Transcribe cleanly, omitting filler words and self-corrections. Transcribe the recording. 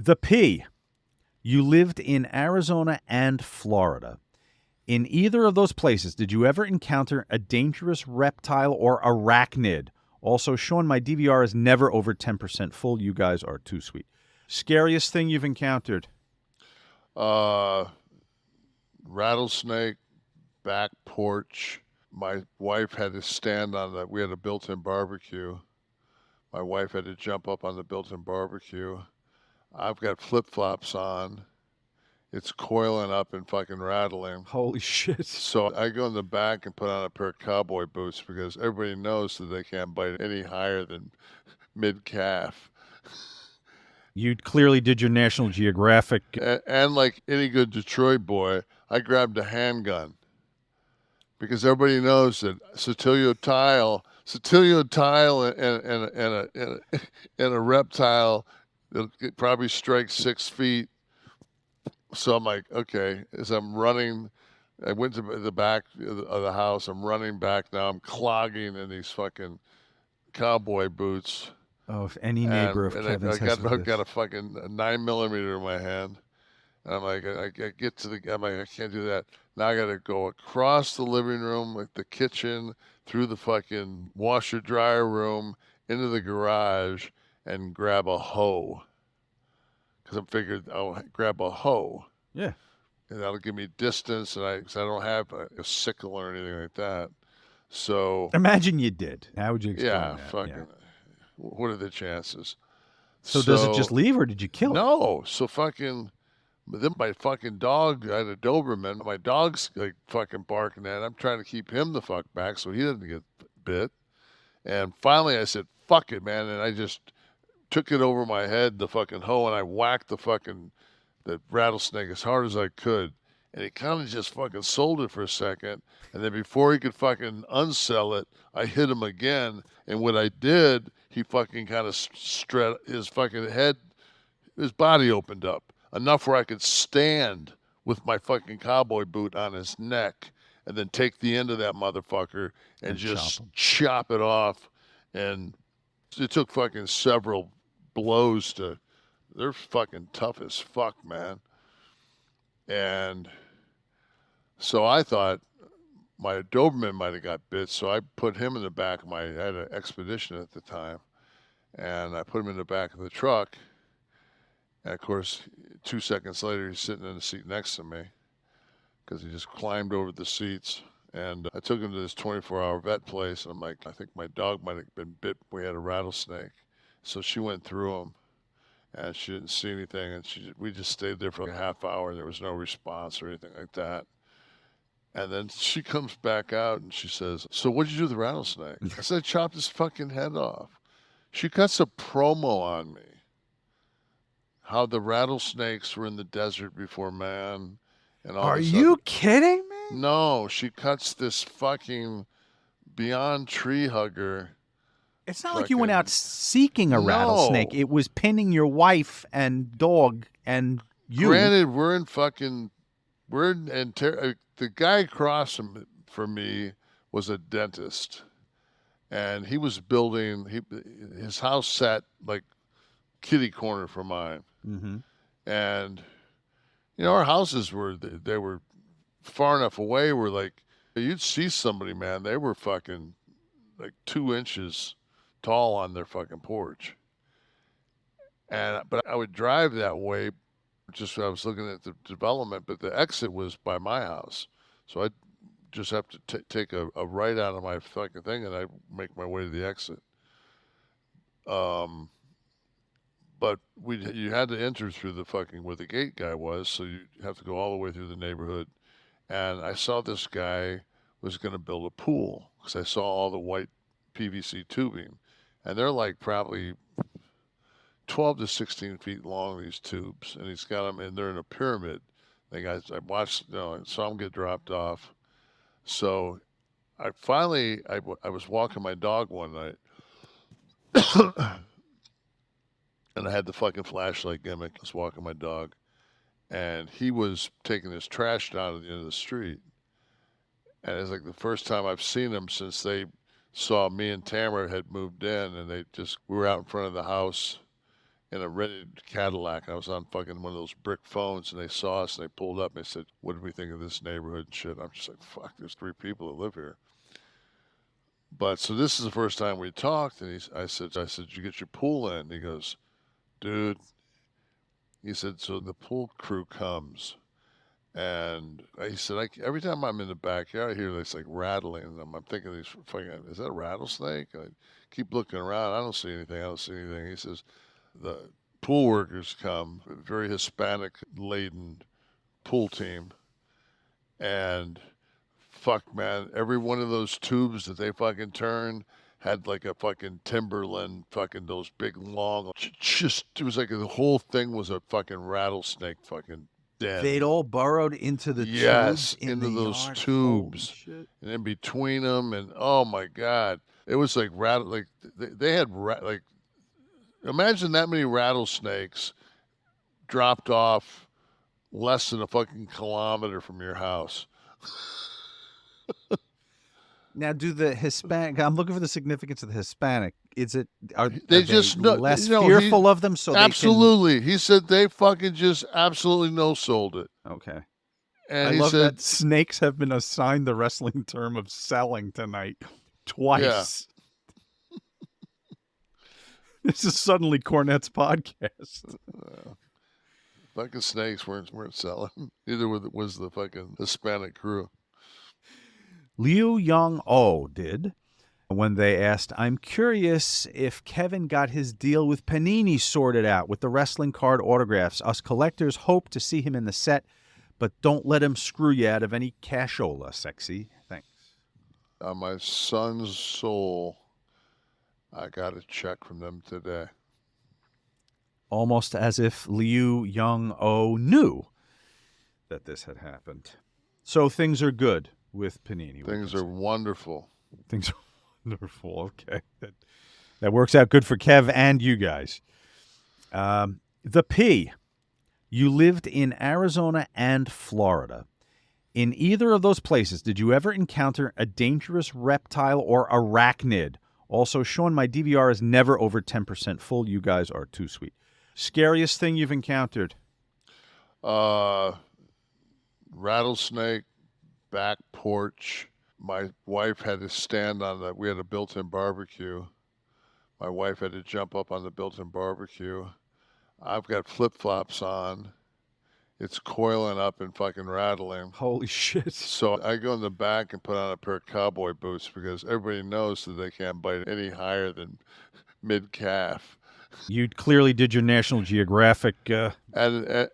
The P. You lived in Arizona and Florida. In either of those places, did you ever encounter a dangerous reptile or arachnid? Also, Sean, my DVR is never over 10% full. You guys are too sweet. Scariest thing you've encountered? Rattlesnake, back porch. My wife had to stand on we had a built-in barbecue. My wife had to jump up on the built-in barbecue. I've got flip-flops on. It's coiling up and fucking rattling. Holy shit. So I go in the back and put on a pair of cowboy boots because everybody knows that they can't bite any higher than mid-calf. You clearly did your National Geographic. And like any good Detroit boy, I grabbed a handgun because everybody knows that Satilio tile and a reptile, it probably strikes 6 feet. So I'm like, okay, as I'm running, I went to the back of the house. I'm running back now. I'm clogging in these fucking cowboy boots. Oh, if any neighbor of Kevin's I has got a fucking 9mm in my hand. And I'm like, I get to I'm like, I can't do that. Now I got to go across the living room, like the kitchen, through the fucking washer dryer room, into the garage, and grab a hoe. Because I figured I'll grab a hoe. Yeah. And that'll give me distance, and because I don't have a sickle or anything like that. So imagine you did. How would you explain yeah, that? fucking. Yeah. What are the chances? So does it just leave, or did you kill it? No. So fucking. But then my fucking dog, I had a Doberman. My dog's like fucking barking at it. I'm trying to keep him the fuck back so he doesn't get bit. And finally I said, fuck it, man. And I just took it over my head, the fucking hoe, and I whacked the rattlesnake as hard as I could. And he kind of just fucking sold it for a second. And then before he could fucking unsell it, I hit him again. And what I did, he fucking kind of his fucking head, his body opened up enough where I could stand with my fucking cowboy boot on his neck and then take the end of that motherfucker and just chop it off. And it took fucking several blows to, they're fucking tough as fuck, man. And so I thought my Doberman might have got bit, so I put him in the back of I had an Expedition at the time, and I put him in the back of the truck. And of course, 2 seconds later, he's sitting in the seat next to me because he just climbed over the seats. And I took him to this 24-hour vet place. And I'm like, I think my dog might have been bit. We had a rattlesnake. So she went through him and she didn't see anything. And we just stayed there for like a half hour. And there was no response or anything like that. And then she comes back out and she says, so what'd you do with the rattlesnake? I said, I chopped his fucking head off. She cuts a promo on me. How the rattlesnakes were in the desert before man, and all. Are you kidding me? No, she cuts this fucking beyond tree hugger. It's not like you went out seeking a rattlesnake. It was pinning your wife and dog and you. Granted, the guy across from me was a dentist, and he was building. His house sat like kitty corner from mine. Mm-hmm. And our houses were far enough away where like you'd see somebody, man, they were fucking like 2 inches tall on their fucking porch. But I would drive that way just when I was looking at the development, but the exit was by my house. So I'd just have to take a right out of my fucking thing and I'd make my way to the exit. But you had to enter through the fucking where the gate guy was, so you have to go all the way through the neighborhood. And I saw this guy was going to build a pool because I saw all the white PVC tubing, and they're like probably 12 to 16 feet long, these tubes, and he's got them, and they're in a pyramid. I watched, saw him get dropped off. So I was walking my dog one night. And I had the fucking flashlight gimmick. I was walking my dog. And he was taking his trash down at the end of the street. And it's like the first time I've seen him since they saw me and Tamara had moved in. And we were out in front of the house. in a rented Cadillac. I was on fucking one of those brick phones, and they saw us, and they pulled up, and they said, "What do we think of this neighborhood and shit?" I'm just like, "Fuck, there's 3 people that live here." But so this is the first time we talked, and I said, "You get your pool in?" And he goes, "Dude," he said, "so the pool crew comes." And he said, every time I'm in the backyard, I hear this like rattling, and I'm thinking, these fucking, is that a rattlesnake? I keep looking around. I don't see anything. I don't see anything. He says, the pool workers come, a very Hispanic laden pool team, and fuck, man, every one of those tubes that they fucking turn had like a fucking Timberland, fucking those big long, just, it was like the whole thing was a fucking rattlesnake fucking den. They'd all burrowed into the tubes Yes, in into the those yard. Holy tubes, shit. and in between them, and oh my god, it was like like they had like, imagine that many rattlesnakes dropped off less than a fucking kilometer from your house. Now, do the Hispanic? I'm looking for the significance of the Hispanic. Is it are They they just no, less he fearful of them, so absolutely. He said they fucking just absolutely no sold it, they can? Okay. and I he love said, that snakes have been assigned the wrestling term of selling tonight twice. This is suddenly Cornette's podcast. fucking snakes weren't selling. Neither was the fucking Hispanic crew. Liu Young Oh did. When they asked, I'm curious if Kevin got his deal with Panini sorted out with the wrestling card autographs. Us collectors hope to see him in the set, but don't let him screw you out of any cashola, sexy. Thanks. On my son's soul, I got a check from them today. Almost as if Liu Young Oh knew that this had happened. So things are good with Panini. Things are wonderful. Things are wonderful. Okay. That works out good for Kev and you guys. The P. You lived in Arizona and Florida. In either of those places, did you ever encounter a dangerous reptile or arachnid? Also, Sean, my DVR is never over 10% full. You guys are too sweet. Scariest thing you've encountered? Rattlesnake, back porch. My wife had to stand on we had a built-in barbecue. My wife had to jump up on the built-in barbecue. I've got flip-flops on. It's coiling up and fucking rattling. Holy shit. So I go in the back and put on a pair of cowboy boots because everybody knows that they can't bite any higher than mid-calf. You clearly did your National Geographic. And